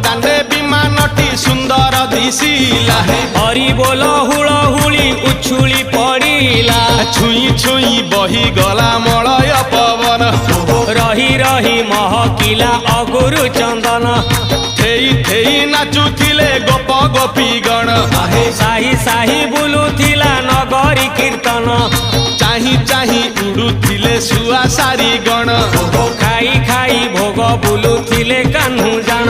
दांडे विमानटी सुंदर दिशिला हरि बोल हुलहुली उछुली पड़िला छुई छुई बही गला मलय पवन रही रही महकिला अगुरु चंदन थेई थेई नाचुथिले गोप गोपी गण साही साही बुलुथिला नगरी कीर्तन चाही चाही उड़ुथिले सुआ सारी गण खाई खाई भोग बुलुथिले कान्हू जान।